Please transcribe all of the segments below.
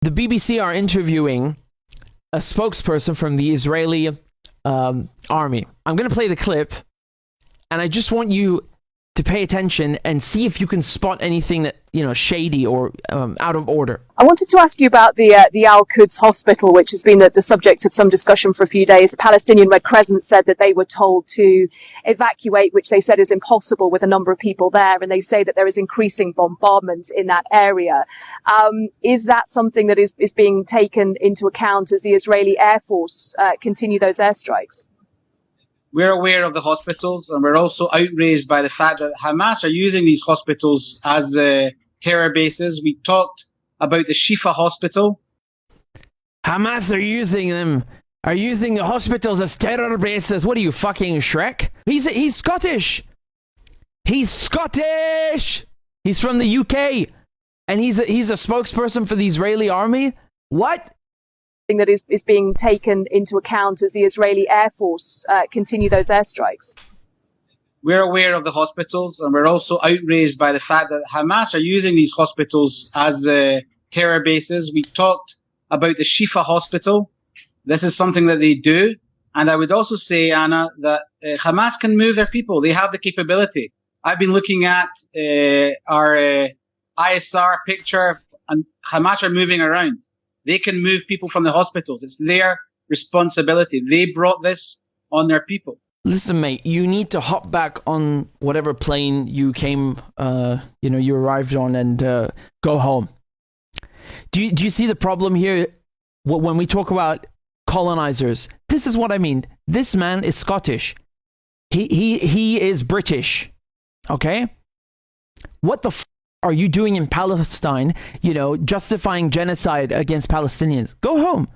The BBC are interviewing a spokesperson from the Israeli army. I'm going to play the clip, and I just want you to pay attention and see if you can spot anything that, shady or out of order. I wanted to ask you about the Al-Quds hospital, which has been the subject of some discussion for a few days. The Palestinian Red Crescent said that they were told to evacuate, which they said is impossible with a number of people there. And they say that there is increasing bombardment in that area. Is that something that is being taken into account as the Israeli Air Force continue those airstrikes? We're aware of the hospitals, and we're also outraged by the fact that Hamas are using these hospitals as terror bases. We talked about the Shifa hospital. Hamas are using the hospitals as terror bases. What are you, fucking Shrek? He's Scottish. He's Scottish. He's from the UK, and he's a spokesperson for the Israeli army. What? That is being taken into account as the Israeli Air Force continue those airstrikes? We're aware of the hospitals, and we're also outraged by the fact that Hamas are using these hospitals as terror bases. We talked about the Shifa hospital. This is something that they do. And I would also say, Anna, that Hamas can move their people. They have the capability. I've been looking at our ISR picture, and Hamas are moving around. They can move people from the hospitals. It's their responsibility. They brought this on their people. Listen, mate, you need to hop back on whatever plane you came, you arrived on, and go home. Do you see the problem here? When we talk about colonizers, this is what I mean. This man is Scottish. He is British. Okay? What the are you doing in Palestine, justifying genocide against Palestinians? Go home.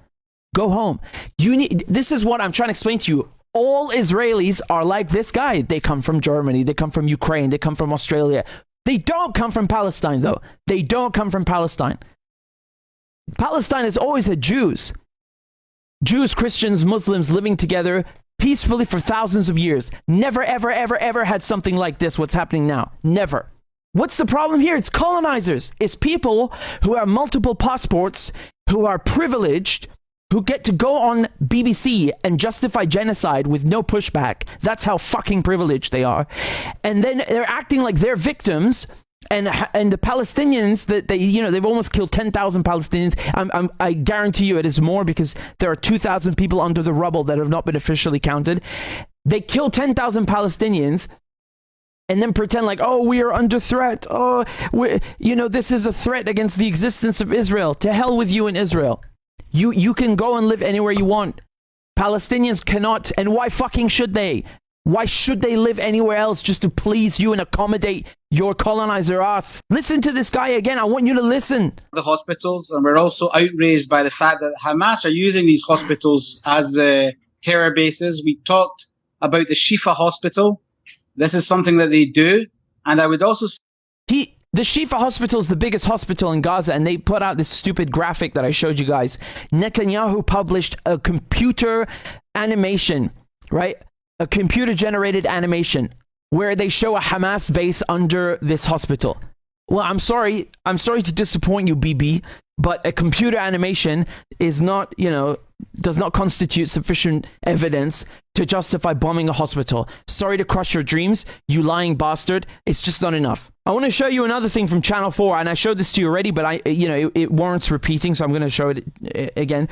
Go home. This is what I'm trying to explain to you. All Israelis are like this guy. They come from Germany. They come from Ukraine. They come from Australia. They don't come from Palestine, though. They don't come from Palestine. Palestine has always had Jews. Jews, Christians, Muslims living together peacefully for thousands of years. Never, ever, ever, ever had something like this, what's happening now. Never. What's the problem here? It's colonizers. It's people who have multiple passports, who are privileged, who get to go on BBC and justify genocide with no pushback. That's how fucking privileged they are. And then they're acting like they're victims. And the Palestinians, that they've almost killed 10,000 Palestinians. I guarantee you it is more, because there are 2,000 people under the rubble that have not been officially counted. They killed 10,000 Palestinians. And then pretend like, oh, we are under threat. Oh, this is a threat against the existence of Israel. To hell with you in Israel. You can go and live anywhere you want. Palestinians cannot. And why fucking should they? Why should they live anywhere else just to please you and accommodate your colonizer ass? Listen to this guy again. I want you to listen. The hospitals, and we're also outraged by the fact that Hamas are using these hospitals as terror bases. We talked about the Shifa hospital. This is something that they do. And I would also say the Shifa hospital is the biggest hospital in Gaza, and they put out this stupid graphic that I showed you guys. Netanyahu published a computer animation, right? A computer-generated animation where they show a Hamas base under this hospital. Well, I'm sorry to disappoint you, BB, but a computer animation is not, does not constitute sufficient evidence to justify bombing a hospital. Sorry to crush your dreams, you lying bastard. It's just not enough. I want to show you another thing from Channel 4, and I showed this to you already, but it warrants repeating, so I'm going to show it again.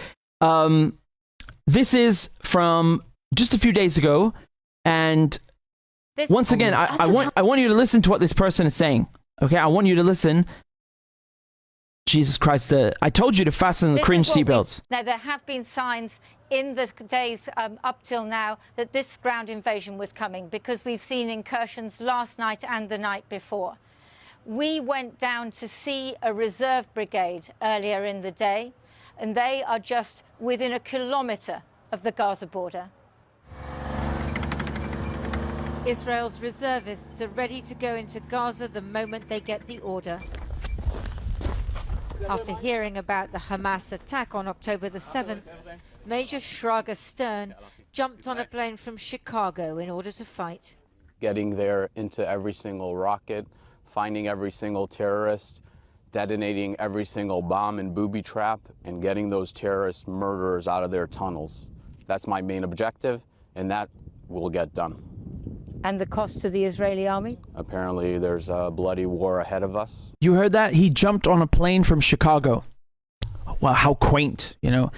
This is from just a few days ago, and once again, I want you to listen to what this person is saying. Okay, I want you to listen. Jesus Christ, I told you to fasten the cringe seatbelts. Now, there have been signs in the days up till now that this ground invasion was coming, because we've seen incursions last night and the night before. We went down to see a reserve brigade earlier in the day, and they are just within a kilometre of the Gaza border. Israel's reservists are ready to go into Gaza the moment they get the order. After hearing about the Hamas attack on October the 7th, Major Schrager Stern jumped on a plane from Chicago in order to fight. Getting there into every single rocket, finding every single terrorist, detonating every single bomb and booby trap and getting those terrorist murderers out of their tunnels. That's my main objective, and that will get done. And the cost to the Israeli army? Apparently, there's a bloody war ahead of us. You heard that? He jumped on a plane from Chicago. Wow, how quaint, you know.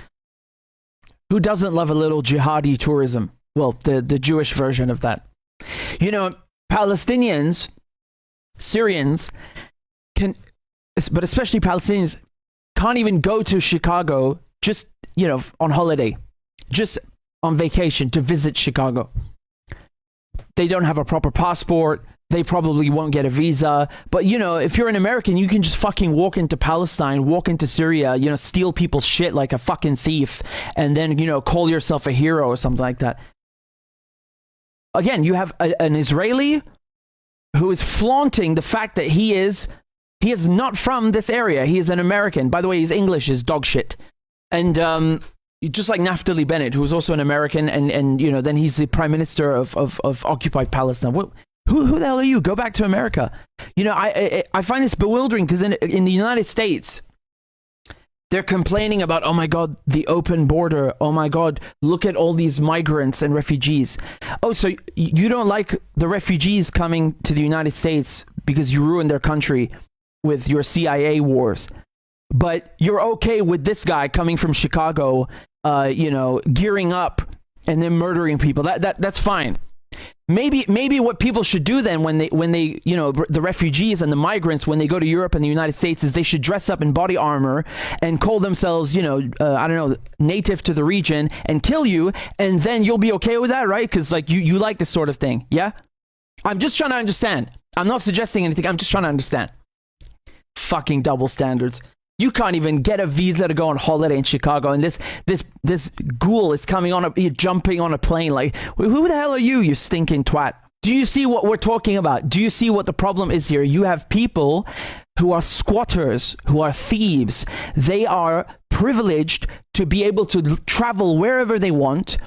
Who doesn't love a little jihadi tourism? Well, the Jewish version of that. You know, Palestinians, Syrians, but especially Palestinians, can't even go to Chicago just, you know, on holiday, just on vacation to visit Chicago. They don't have a proper passport. They probably won't get a visa. But, you know, if you're an American, you can just fucking walk into Palestine, walk into Syria, you know, steal people's shit like a fucking thief, and then, you know, call yourself a hero or something like that. Again, you have an Israeli who is flaunting the fact that he is not from this area. He is an American. By the way, his English is dog shit. And just like Naftali Bennett, who is also an American, and you know, then he's the prime minister of occupied Palestine. Who the hell are you? Go back to America. You know, I find this bewildering because in the United States, they're complaining about, oh my God, the open border. Oh my God, look at all these migrants and refugees. Oh, so you don't like the refugees coming to the United States because you ruined their country with your CIA wars. But you're okay with this guy coming from Chicago, you know, gearing up and then murdering people. That's fine. Maybe what people should do then when they you know, the refugees and the migrants, when they go to Europe and the United States, is they should dress up in body armor and call themselves, you know, I don't know, native to the region and kill you, and then you'll be okay with that, right? Because like you like this sort of thing, yeah? I'm just trying to understand. I'm not suggesting anything. I'm just trying to understand. Fucking double standards. You can't even get a visa to go on holiday in Chicago, and this ghoul is jumping on a plane. Like, who the hell are you, you stinking twat? Do you see what we're talking about? Do you see what the problem is here? You have people who are squatters, who are thieves. They are privileged to be able to travel wherever they want,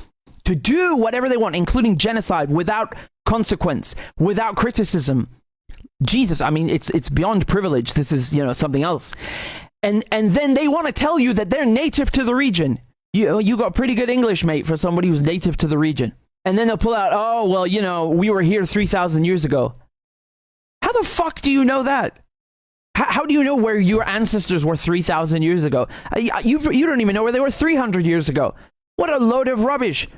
to do whatever they want, including genocide, without consequence, without criticism. Jesus, I mean, it's beyond privilege. This is, you know, something else. And then they want to tell you that they're native to the region. You got pretty good English, mate, for somebody who's native to the region. And then they'll pull out, oh, well, you know, we were here 3,000 years ago. How the fuck do you know that? How do you know where your ancestors were 3,000 years ago? You don't even know where they were 300 years ago. What a load of rubbish.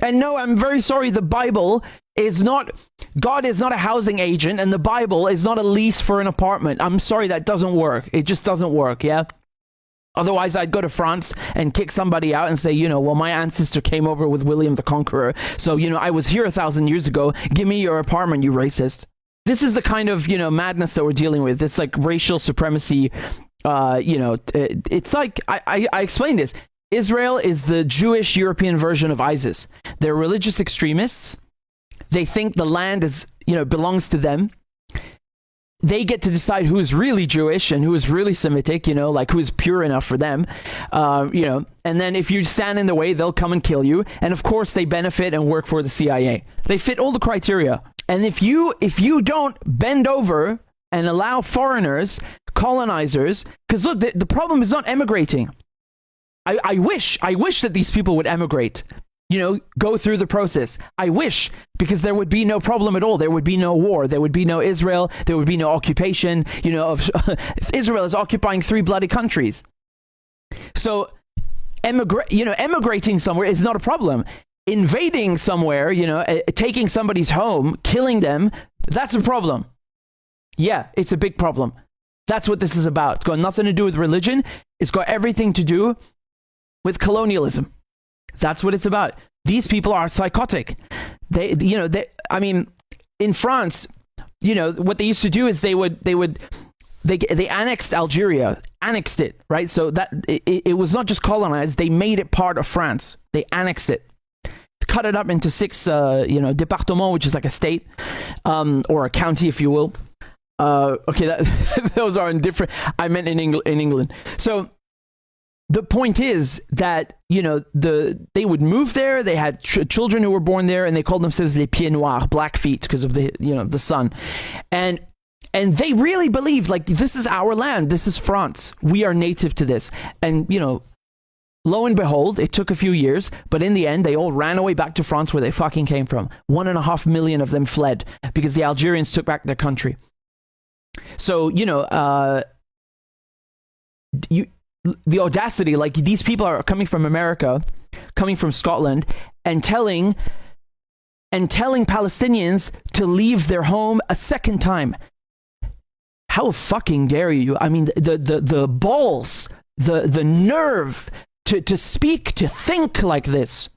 And no, I'm very sorry, the Bible is not, God is not a housing agent, and the Bible is not a lease for an apartment. I'm sorry, that doesn't work. It just doesn't work, yeah? Otherwise, I'd go to France and kick somebody out and say, you know, well, my ancestor came over with William the Conqueror, so, you know, I was here 1,000 years ago. Give me your apartment, you racist. This is the kind of, you know, madness that we're dealing with. This, like, racial supremacy, you know, it's like, I explained this. Israel is the Jewish European version of ISIS. They're religious extremists. They think the land is, you know, belongs to them. They get to decide who is really Jewish and who is really Semitic, you know, like who is pure enough for them, you know, and then if you stand in the way, they'll come and kill you. And of course, they benefit and work for the CIA. They fit all the criteria. And if you don't bend over and allow foreigners, colonizers, because look, the problem is not emigrating. I wish that these people would emigrate, you know, go through the process. I wish, because there would be no problem at all. There would be no war. There would be no Israel. There would be no occupation. You know, Israel is occupying 3 bloody countries. So, emigrating somewhere is not a problem. Invading somewhere, you know, taking somebody's home, killing them, that's a problem. Yeah, it's a big problem. That's what this is about. It's got nothing to do with religion. It's got everything to do with colonialism. That's what it's about. These people are psychotic. I mean, in France, you know, what they used to do is they annexed Algeria, annexed it, right? So that it was not just colonized, they made it part of France. They annexed it, cut it up into 6, départements, which is like a state, or a county, if you will. Okay, those are in different, I meant in England. So, the point is that, you know, they would move there. They had children who were born there, and they called themselves les pieds noirs, black feet, because of the sun. And And they really believed, like, this is our land. This is France. We are native to this. And, you know, lo and behold, it took a few years, but in the end, they all ran away back to France where they fucking came from. 1.5 million of them fled because the Algerians took back their country. So, you know, the audacity, like, these people are coming from America, coming from Scotland, and telling Palestinians to leave their home a second time. How fucking dare you? I mean, the balls, the nerve to speak, to think like this.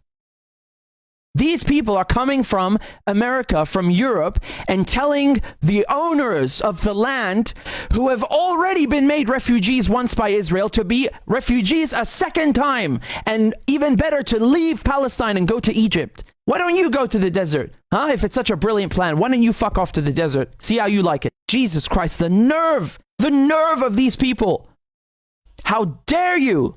These people are coming from America, from Europe, and telling the owners of the land who have already been made refugees once by Israel to be refugees a second time, and even better, to leave Palestine and go to Egypt. Why don't you go to the desert? Huh? If it's such a brilliant plan, why don't you fuck off to the desert? See how you like it. Jesus Christ, the nerve of these people. How dare you?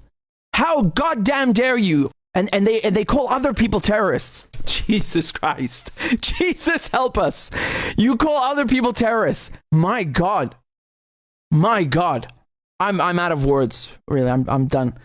How goddamn dare you? And they call other people terrorists. Jesus Christ. Jesus help us. You call other people terrorists. My God. My God. I'm out of words. Really, I'm done.